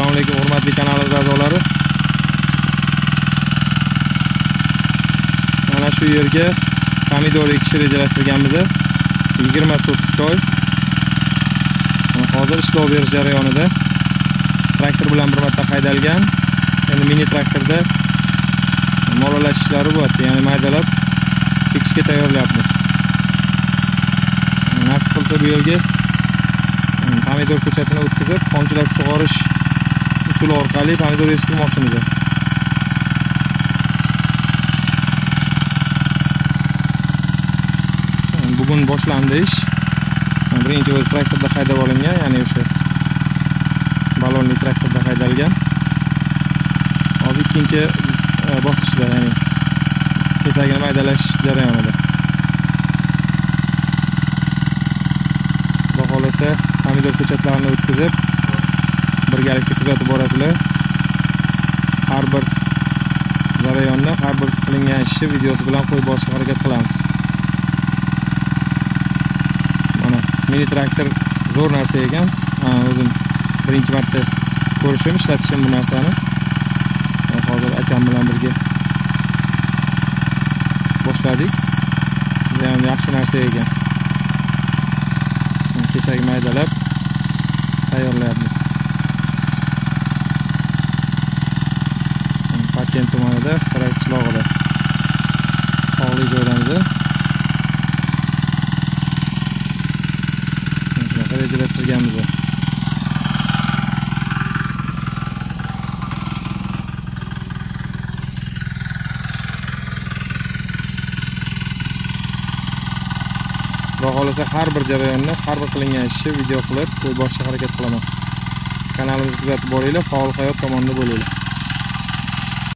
Assalomu alaykum hurmatli kanalimiz a'zolari. Mana shu yerga pomidor ekish rejalashtirganmiz. 20 sotix joy. Hozir ishlov berish jarayonida. Traktor bilan bir marta haydalgan. Endi mini traktorda molalash ishlari bo'lyapti, ya'ni maydalab ekishga tayyorlayapmiz. Nasib qilsa bu yerga pomidor ko'chatini o'tkazib, qonchilab sug'orish usuli orqali pomidor yetishtirmoqchimiz. Bugun boshlandi ish. Birinchi o'z traktorda haydab olingan, ya'ni o'sha balonli traktorda haydalgan. Hozir ikkinchi bosqichda, ya'ni kesagini maydalash jarayonida. Xudo xolasa pomidor ko'chatlarini o'tkazib, birgalikda kuzatib borasizlar. Har bir jarayonni, har bir qilingan ishni videosi bilan qo'yib borishga harakat qilamiz. Mana mini traktor zo'r narsa ekan. O'zim birinchi marta ko'rishim, ishlatishim bu narsani. Hozir akam bilan birga boshladik. Ham yaxshi narsa ekan. Kesak maydalab tayyorlayapmiz. Parkent tumanida, Saray qishlog'ida. Tog'li joydamiz. Shunaqa rejalashtirganmiz. Xudo xolasa har bir jarayonni, har bir qilingan ishni video qilib qo'yib borishga harakat qilaman. Kanalimizni kuzatib boringlar, faol hayot tomonida bo'linglar.